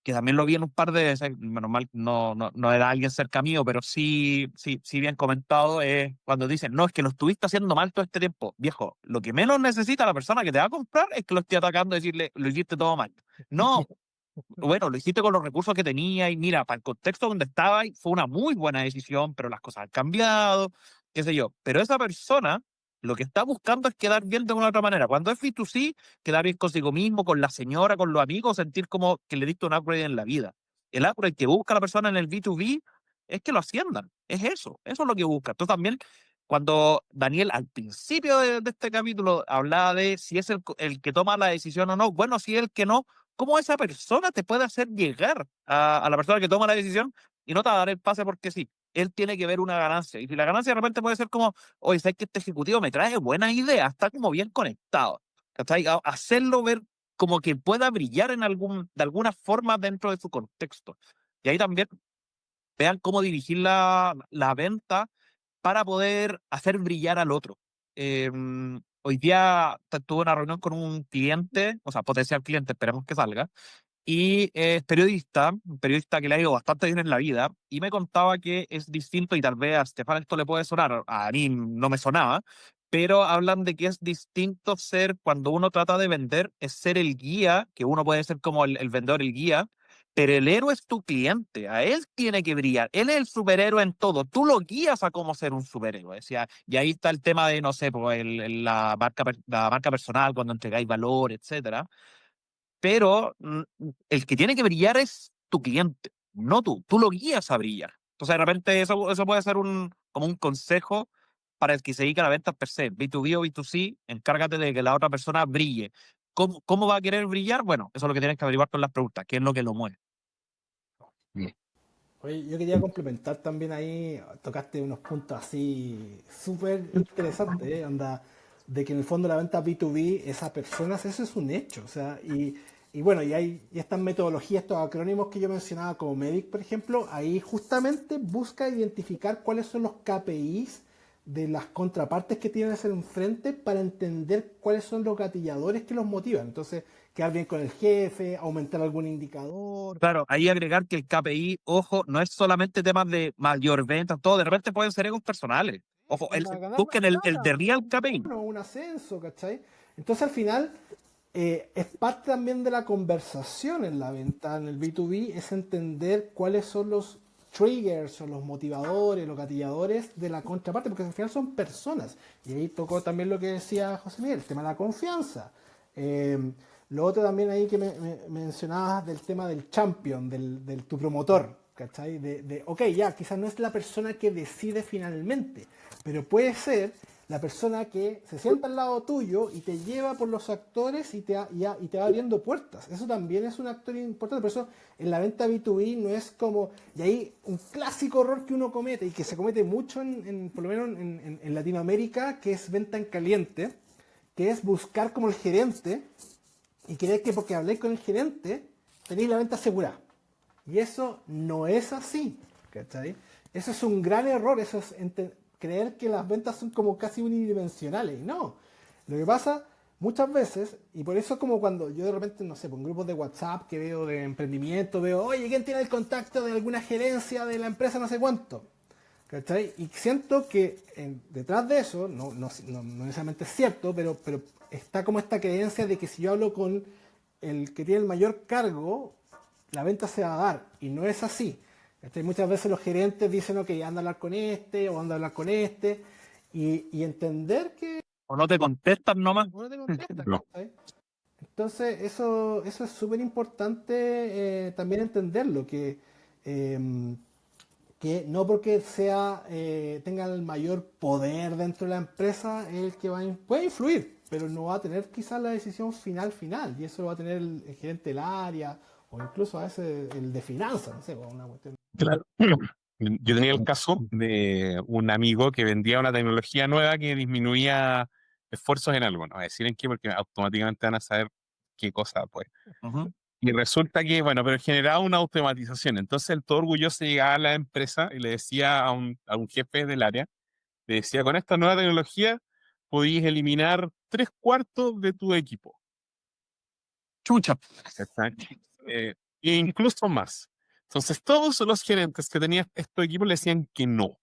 que también lo vi en un par de veces, menos mal no era alguien cerca mío, pero sí bien comentado, es cuando dicen, no, es que lo estuviste haciendo mal todo este tiempo. Viejo, lo que menos necesita la persona que te va a comprar es que lo esté atacando y decirle, lo hiciste todo mal. No, bueno, lo hiciste con los recursos que tenía y mira, para el contexto donde estaba, fue una muy buena decisión, pero las cosas han cambiado, qué sé yo. Pero esa persona lo que está buscando es quedar bien de una u otra manera. Cuando es B2C, quedar bien consigo mismo, con la señora, con los amigos, sentir como que le diste un upgrade en la vida. El upgrade que busca la persona en el B2B es que lo asciendan. Eso es lo que busca. Entonces también, cuando Daniel al principio de este capítulo hablaba de si es el que toma la decisión o no, bueno, si es el que no, ¿cómo esa persona te puede hacer llegar a la persona que toma la decisión y no te va a dar el pase porque sí? Él tiene que ver una ganancia. Y si la ganancia de repente puede ser como, oye, ¿sabes que este ejecutivo me trae buenas ideas? Está como bien conectado. ¿Cachai? Hacerlo ver como que pueda brillar de alguna forma dentro de su contexto. Y ahí también vean cómo dirigir la venta para poder hacer brillar al otro. Hoy día tuve una reunión con un cliente, o sea, potencial cliente, esperemos que salga, y es periodista, un periodista que le ha ido bastante bien en la vida, y me contaba que es distinto, y tal vez a Estefan esto le puede sonar, a mí no me sonaba, pero hablan de que es distinto ser, cuando uno trata de vender, es ser el guía, que uno puede ser como el vendedor, el guía, pero el héroe es tu cliente, a él tiene que brillar, él es el superhéroe en todo, tú lo guías a cómo ser un superhéroe. O sea, y ahí está el tema de, no sé, pues, la marca personal, cuando entregáis valor, etcétera. Pero el que tiene que brillar es tu cliente, no tú lo guías a brillar. Entonces, de repente, eso puede ser como un consejo para el que se dedica a la venta per se, B2B o B2C, encárgate de que la otra persona brille. ¿Cómo va a querer brillar? Bueno, eso es lo que tienes que averiguar con las preguntas, qué es lo que lo mueve. Bien. Oye, yo quería complementar también ahí, tocaste unos puntos así súper interesantes, onda, de que en el fondo la venta B2B es a personas, eso es un hecho, o sea, y bueno, y estas metodologías, estos acrónimos que yo mencionaba como MEDIC, por ejemplo, ahí justamente busca identificar cuáles son los KPIs de las contrapartes que tienes enfrente para entender cuáles son los gatilladores que los motivan. Entonces, quedar bien con el jefe, aumentar algún indicador. Claro, ahí agregar que el KPI, ojo, no es solamente temas de mayor venta, todo, de repente pueden ser egos personales. Ojo, Onda, ganar más busquen el plata, de real un KPI. bono, un ascenso, ¿cachai? Entonces al final es parte también de la conversación en la venta, en el B2B, es entender cuáles son los triggers o los motivadores, los gatilladores de la contraparte, porque al final son personas. Y ahí tocó también lo que decía José Miguel, el tema de la confianza. Eh, lo otro también ahí que me mencionabas del tema del champion, del tu promotor, ¿cachai? Ok, ya, quizás no es la persona que decide finalmente, pero puede ser la persona que se sienta al lado tuyo y te lleva por los actores y y te va abriendo puertas. Eso también es un actor importante. Por eso en la venta B2B no es como... Y ahí un clásico error que uno comete y que se comete mucho, por lo menos en Latinoamérica, que es venta en caliente, que es buscar como el gerente y creer que porque habléis con el gerente tenéis la venta asegurada. Y eso no es así, ¿cachai? Eso es un gran error, eso es creer que las ventas son como casi unidimensionales. Y no, lo que pasa muchas veces, y por eso es como cuando yo de repente, no sé, por grupos de WhatsApp que veo de emprendimiento, veo, oye, ¿quién tiene el contacto de alguna gerencia de la empresa no sé cuánto? ¿Cachai? Y siento que detrás de eso, no necesariamente es cierto, pero está como esta creencia de que si yo hablo con el que tiene el mayor cargo, la venta se va a dar. Y no es así. ¿Cachai? Muchas veces los gerentes dicen, ok, anda a hablar con este o anda a hablar con este. Y entender que O no te contestan nomás. uno te contesta. No. ¿Cachai? Entonces, eso es súper importante también entenderlo, que no porque tenga el mayor poder dentro de la empresa es el que puede influir, pero no va a tener quizás la decisión final, y eso lo va a tener el gerente del área o incluso a veces el de finanzas, no sé, una cuestión. Claro. Yo tenía el caso de un amigo que vendía una tecnología nueva que disminuía esfuerzos en algo. No voy a decir en qué, porque automáticamente van a saber qué cosa, pues. Ujú. Y resulta que, bueno, pero generaba una automatización. Entonces, él todo orgulloso llegaba a la empresa y le decía a un jefe del área, le decía, con esta nueva tecnología podéis eliminar 3/4 de tu equipo. Chucha. ¿Cachai? E incluso más. Entonces, todos los gerentes que tenían estos equipos le decían que no,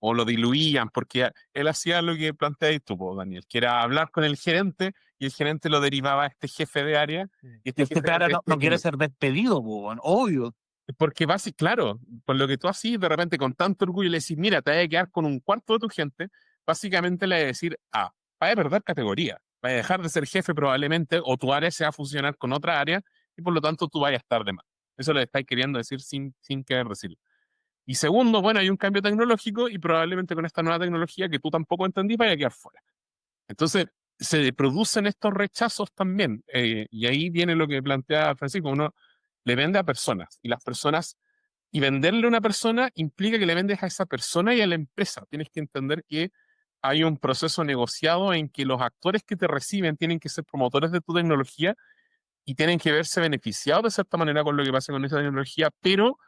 o lo diluían, porque él hacía lo que planteáis tú, po, Daniel, que era hablar con el gerente y el gerente lo derivaba a este jefe de área. Y este Este jefe de cara área no quiere ser despedido, po, weón, obvio. porque claro, con lo que tú hacís, de repente con tanto orgullo le decís, mira, te vas a quedar con 1/4 de tu gente, básicamente le vas a decir, vas a perder categoría, vas a dejar de ser jefe probablemente, o tu área se va a fusionar con otra área, y por lo tanto tú vas a estar de más. Eso le estáis queriendo decir sin querer decirlo. Y segundo, bueno, hay un cambio tecnológico y probablemente con esta nueva tecnología que tú tampoco entendís, vaya a quedar fuera. Entonces, se producen estos rechazos también. Y ahí viene lo que plantea Francisco, uno le vende a personas y las personas, y venderle a una persona implica que le vendes a esa persona y a la empresa. Tienes que entender que hay un proceso negociado en que los actores que te reciben tienen que ser promotores de tu tecnología y tienen que verse beneficiados de cierta manera con lo que pasa con esa tecnología, pero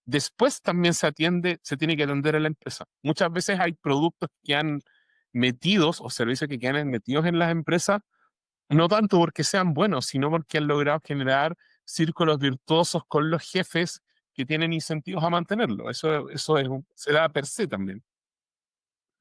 después también se tiene que atender a la empresa. Muchas veces hay productos que han metidos o servicios que quedan metidos en las empresas, no tanto porque sean buenos, sino porque han logrado generar círculos virtuosos con los jefes que tienen incentivos a mantenerlo. Se da per se también.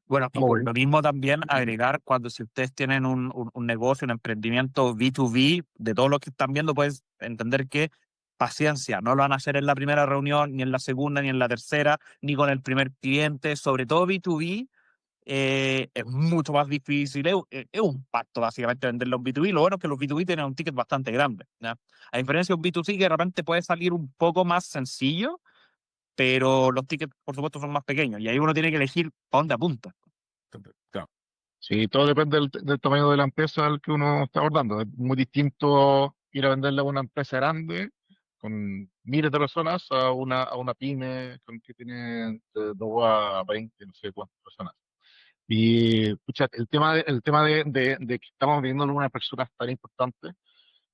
Bueno, y Muy por bien. lo mismo también agregar cuando si ustedes tienen un negocio, un emprendimiento B2B, de todos los que están viendo, puedes entender que paciencia, no lo van a hacer en la primera reunión, ni en la segunda, ni en la tercera, ni con el primer cliente, sobre todo B2B. Es mucho más difícil, es un pacto básicamente vender los B2B. Lo bueno es que los B2B tienen un ticket bastante grande, ¿ya? A diferencia de un B2C que de repente puede salir un poco más sencillo, pero los tickets por supuesto son más pequeños y ahí uno tiene que elegir para dónde apunta. Claro. Sí, todo depende del tamaño de la empresa al que uno está abordando. Es muy distinto ir a venderle a una empresa grande con miles de personas a una pyme con que tiene de 2 a 20, no sé cuántas personas. Y pucha, el tema de que estamos viendo una persona es tan importante,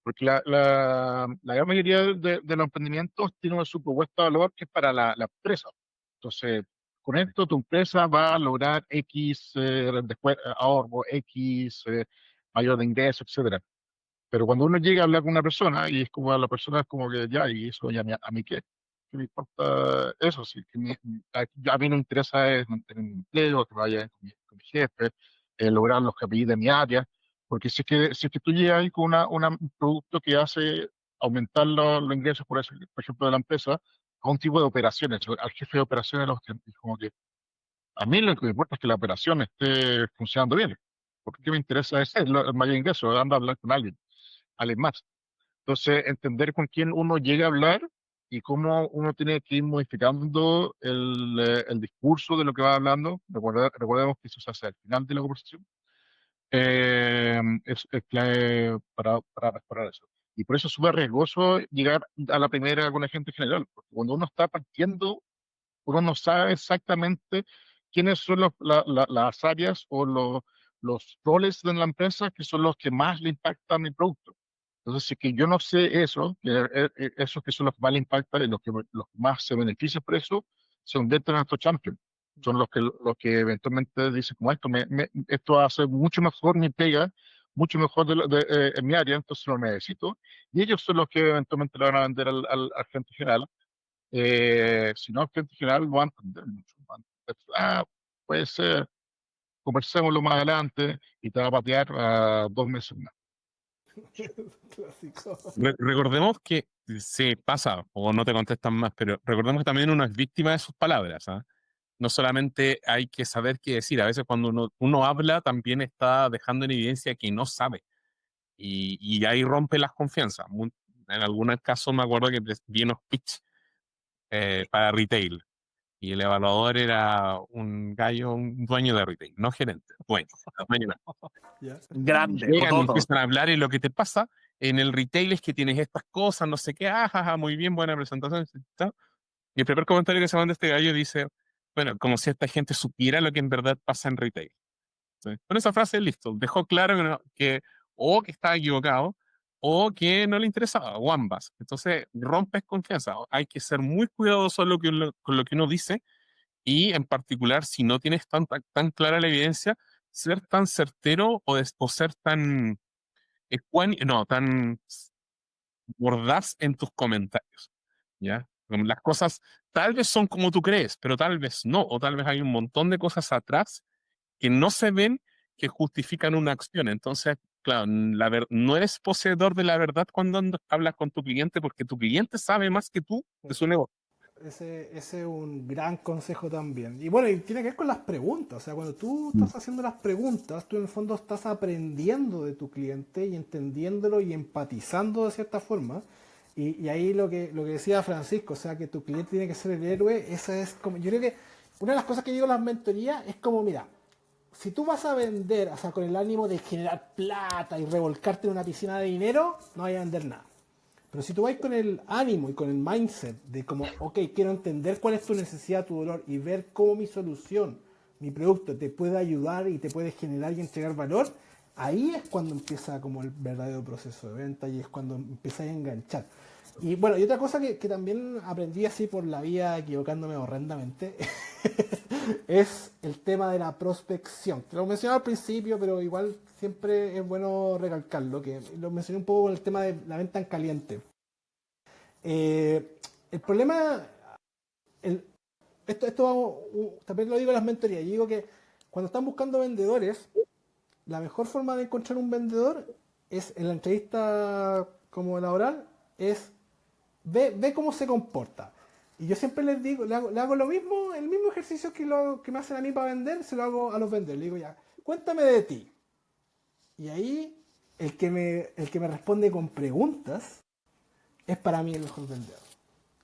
porque la gran mayoría de los emprendimientos tienen su propuesta de valor que es para la empresa. Entonces, con esto tu empresa va a lograr X después, ahorro, X mayor de ingresos, etcétera. Pero cuando uno llega a hablar con una persona y es como la persona es como que ya, y eso ya a mí qué, ¿qué me importa eso? Sí, a mí no me interesa es mantener mi empleo, que vaya con mi jefe, lograr los KPI de mi área, porque si es que tú llegas ahí con un producto que hace aumentar los ingresos, por ejemplo, de la empresa, a un tipo de operaciones, al jefe de operaciones, como que a mí lo que me importa es que la operación esté funcionando bien. ¿Por qué me interesa ese, el mayor ingreso? Anda a hablar con alguien más. Entonces, entender con quién uno llega a hablar y cómo uno tiene que ir modificando el discurso de lo que va hablando. Recordemos que eso se hace al final de la conversación. Es clave para mejorar eso. Y por eso es súper riesgoso llegar a la primera con la gente general, porque cuando uno está partiendo, uno no sabe exactamente quiénes son las áreas o los roles de la empresa que son los que más le impactan el producto. Entonces, si que yo no sé eso, esos que son los que más le impactan y los que más se benefician por eso, son dentro de nuestros champions. Son los que eventualmente dicen, como esto hace mucho mejor mi pega, mucho mejor en mi área, entonces lo necesito. Y ellos son los que eventualmente le van a vender al cliente final. Si no, el cliente general no va a entender mucho. Puede ser, conversémoslo más adelante y te va a patear a 2 meses más. Clásico. Recordemos que se pasa o no te contestan más, pero recordemos que también uno es víctima de sus palabras, ¿ah? No solamente hay que saber qué decir, a veces cuando uno habla también está dejando en evidencia que no sabe y ahí rompe las confianzas. En algunos casos me acuerdo que vi unos pitch para retail y el evaluador era un gallo, un dueño de retail, no gerente, dueño. Ya. Grande, Llegan y cototo. empiezan a hablar y lo que te pasa en el retail es que tienes estas cosas, no sé qué, muy bien, buena presentación. ¿Está? Y el primer comentario que se manda este gallo dice, bueno, como si esta gente supiera lo que en verdad pasa en retail. ¿Sí? Con esa frase, listo, dejó claro que o que estaba equivocado o que no le interesaba, o ambas. Entonces, rompes confianza. Hay que ser muy cuidadoso con lo que uno dice y en particular, si no tienes tan clara la evidencia, ser tan certero o ser tan tan mordaz en tus comentarios, ¿ya? Como las cosas tal vez son como tú crees, pero tal vez no, o tal vez hay un montón de cosas atrás que no se ven que justifican una acción. Entonces, claro, no eres poseedor de la verdad cuando hablas con tu cliente porque tu cliente sabe más que tú de su negocio. Ese es un gran consejo también. Y bueno, y tiene que ver con las preguntas. O sea, cuando tú estás haciendo las preguntas, tú en el fondo estás aprendiendo de tu cliente y entendiéndolo y empatizando de cierta forma. Y ahí lo que decía Francisco, o sea, que tu cliente tiene que ser el héroe, esa es como, yo creo que una de las cosas que digo en las mentorías es como, mira, si tú vas a vender, o sea, con el ánimo de generar plata y revolcarte en una piscina de dinero, no vas a vender nada. Pero si tú vas con el ánimo y con el mindset de como, ok, quiero entender cuál es tu necesidad, tu dolor y ver cómo mi solución, mi producto te puede ayudar y te puede generar y entregar valor, ahí es cuando empieza como el verdadero proceso de venta y es cuando empieza a enganchar. Y bueno, y otra cosa que también aprendí así por la vía, equivocándome horrendamente, es el tema de la prospección. Te lo mencionaba al principio, pero igual siempre es bueno recalcarlo, que lo mencioné un poco con el tema de la venta en caliente. El problema, el- también lo digo en las mentorías, yo digo que cuando están buscando vendedores, la mejor forma de encontrar un vendedor es en la entrevista como laboral, es ve cómo se comporta. Y yo siempre les digo, le hago lo mismo, el mismo ejercicio que me hacen a mí para vender, se lo hago a los vendedores. Le digo, ya, cuéntame de ti. Y ahí el que me responde con preguntas es para mí el mejor vendedor.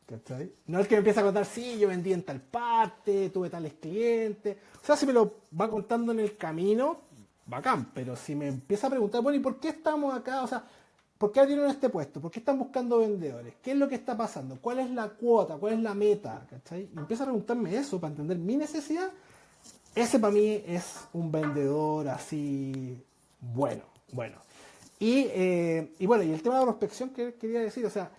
¿Cachai? No el que me empieza a contar, sí, yo vendí en tal parte, tuve tales clientes. O sea, si me lo va contando en el camino, bacán. Pero si me empieza a preguntar, bueno, ¿y por qué estamos acá? O sea, ¿por qué abrieron este puesto? ¿Por qué están buscando vendedores? ¿Qué es lo que está pasando? ¿Cuál es la cuota? ¿Cuál es la meta? ¿Cachai? Y empieza a preguntarme eso para entender mi necesidad. Ese para mí es un vendedor así bueno, bueno. Y bueno, y el tema de la prospección que quería decir, o sea,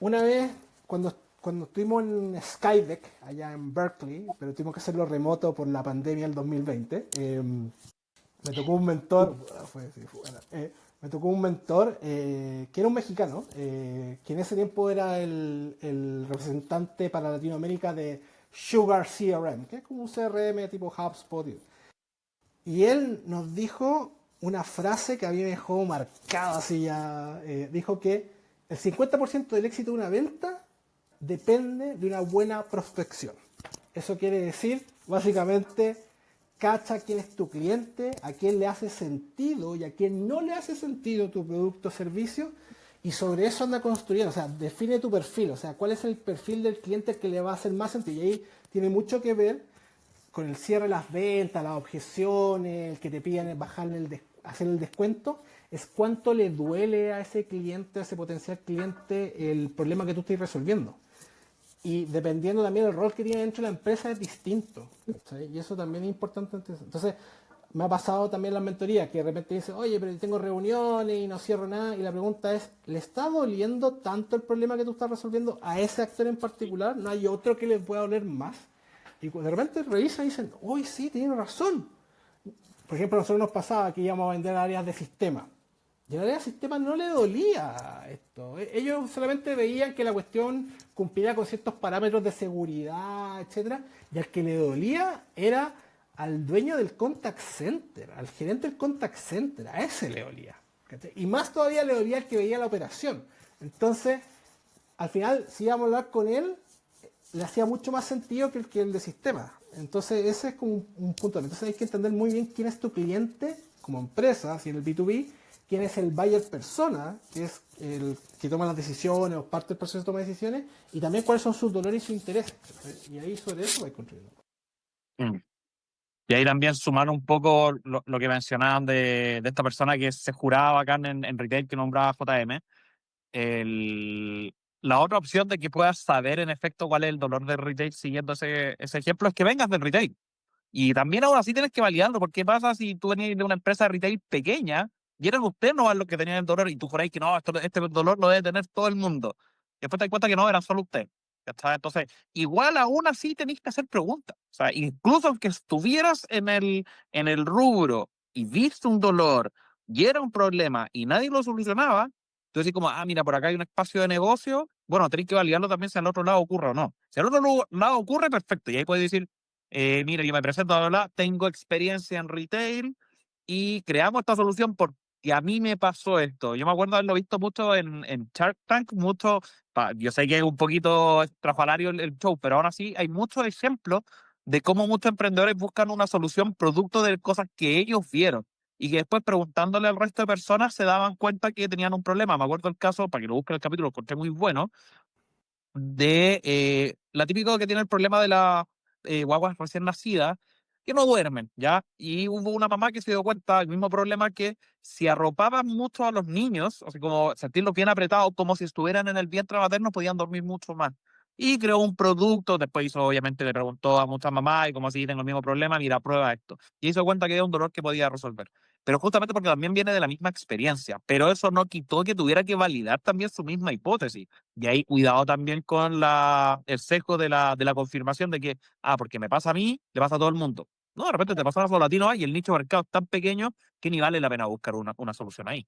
una vez cuando estuvimos en Skydeck, allá en Berkeley, pero tuvimos que hacerlo remoto por la pandemia del 2020, me tocó un mentor, me tocó un mentor que era un mexicano, que en ese tiempo era el representante para Latinoamérica de Sugar CRM, que es como un CRM tipo HubSpot. Y él nos dijo una frase que a mí me dejó marcado así ya. Dijo que el 50% del éxito de una venta depende de una buena prospección. Eso quiere decir, básicamente, cacha quién es tu cliente, a quién le hace sentido y a quién no le hace sentido tu producto o servicio, y sobre eso anda construyendo, o sea, define tu perfil, o sea, cuál es el perfil del cliente que le va a hacer más sentido. Y ahí tiene mucho que ver con el cierre de las ventas, las objeciones, el que te piden bajarle hacer el descuento, es cuánto le duele a ese cliente, a ese potencial cliente, el problema que tú estás resolviendo. Y dependiendo también del rol que tiene dentro de la empresa es distinto. ¿Cachai? Y eso también es importante. Entonces, me ha pasado también en la mentoría que de repente dice, oye, pero tengo reuniones y no cierro nada. Y la pregunta es, ¿le está doliendo tanto el problema que tú estás resolviendo a ese actor en particular? ¿No hay otro que le pueda doler más? Y de repente revisan y dicen, uy, sí, tiene razón. Por ejemplo, a nosotros nos pasaba que íbamos a vender áreas de sistema. Y al área de sistema no le dolía esto. Ellos solamente veían que la cuestión cumplía con ciertos parámetros de seguridad, etcétera. Y al que le dolía era al dueño del contact center, al gerente del contact center. A ese le dolía. ¿Cachai? Y más todavía le dolía al que veía la operación. Entonces, al final, si íbamos a hablar con él, le hacía mucho más sentido que el de sistema. Entonces, ese es como un punto. Entonces, hay que entender muy bien quién es tu cliente como empresa, si en el B2B, quién es el buyer persona, que es el que toma las decisiones o parte del proceso de toma de decisiones, y también cuáles son sus dolores y sus intereses. Y ahí sobre eso vais construyendo. Mm. Y ahí también sumar un poco lo que mencionaban de esta persona que se juraba acá en retail que nombraba JM. La otra opción de que puedas saber en efecto cuál es el dolor del retail siguiendo ese ejemplo es que vengas del retail. Y también ahora sí tienes que validarlo, porque ¿qué pasa si tú venías de una empresa de retail pequeña y eran ustedes no los que tenían el dolor y tú juráis que no, este dolor lo debe tener todo el mundo? Y después te das cuenta que no, eran solo ustedes. ¿Cachai? Entonces, igual aún así tenéis que hacer preguntas. O sea, incluso aunque estuvieras en el rubro y viste un dolor y era un problema y nadie lo solucionaba, tú decís como, mira, por acá hay un espacio de negocio, bueno, tenéis que validarlo también si al otro lado ocurre o no. Si al otro lado ocurre, perfecto. Y ahí puedes decir, mira, yo me presento, bla, bla, bla, tengo experiencia en retail y creamos esta solución porque a mí me pasó esto. Yo me acuerdo haberlo visto mucho en Shark Tank, mucho, yo sé que es un poquito estrafalario el show, pero aún así hay muchos ejemplos de cómo muchos emprendedores buscan una solución producto de cosas que ellos vieron y que después preguntándole al resto de personas se daban cuenta que tenían un problema. Me acuerdo el caso, para que lo busquen el capítulo, lo encontré muy bueno, de la típica que tiene el problema de las guaguas recién nacidas que no duermen, ¿ya? Y hubo una mamá que se dio cuenta del mismo problema que si arropaban mucho a los niños, o sea, como sentirlos bien apretados, como si estuvieran en el vientre materno, podían dormir mucho más. Y creó un producto, después hizo, obviamente le preguntó a muchas mamás y como si tengo el mismo problema, mira, prueba esto. Y hizo cuenta que era un dolor que podía resolver. Pero justamente porque también viene de la misma experiencia, pero eso no quitó que tuviera que validar también su misma hipótesis. Y ahí cuidado también con el sesgo de la confirmación de que, porque me pasa a mí, le pasa a todo el mundo. No, de repente te pasa a los latinos y el nicho de mercado es tan pequeño que ni vale la pena buscar una solución ahí.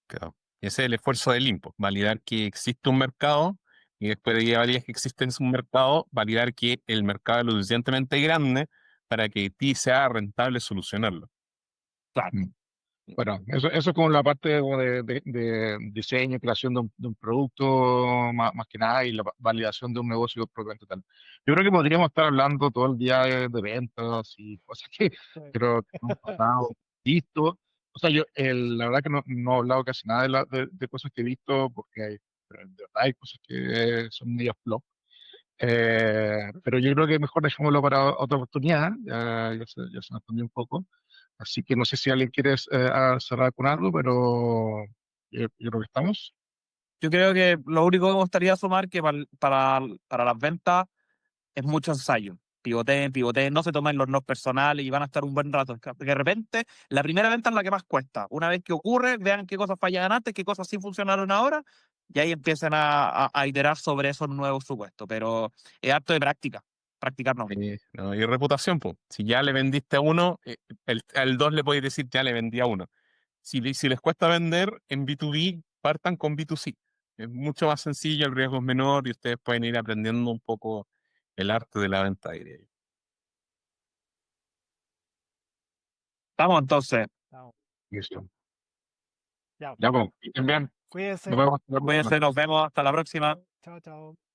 Claro. Ese es el esfuerzo del IMPO, validar que existe un mercado y después de que validas que existe un mercado, validar que el mercado es lo suficientemente grande para que a ti sea rentable solucionarlo. Claro. Bueno, eso es como la parte como de diseño, creación de un producto más que nada y la validación de un negocio propiamente tal. Yo creo que podríamos estar hablando todo el día de ventas y cosas que creo que no hemos pasado, visto. O sea, la verdad que no he hablado casi nada de cosas que he visto porque pero de verdad hay cosas que son medio flop. Pero yo creo que mejor dejémoslo para otra oportunidad, ya se nos extendió un poco. Así que no sé si alguien quiere cerrar con algo, pero yo creo que estamos. Yo creo que lo único que me gustaría sumar que para las ventas es mucho ensayo. Pivoteen, no se tomen los no personales y van a estar un buen rato. Que de repente, la primera venta es la que más cuesta. Una vez que ocurre, vean qué cosas fallaban antes, qué cosas sí funcionaron ahora, y ahí empiezan a iterar sobre esos nuevos supuestos. Pero es acto de práctica, practicarnos. No, y reputación, pues. Si ya le vendiste a uno, al dos le podéis decir ya le vendí a uno. Si les cuesta vender en B2B, partan con B2C. Es mucho más sencillo, el riesgo es menor y ustedes pueden ir aprendiendo un poco el arte de la venta, diría yo. Estamos entonces. Chao. Listo. Ya, Ya, pues, que estén bien. Nos cuídense. vemos hasta la próxima. Cuídense, nos vemos hasta la próxima. Chao, chao.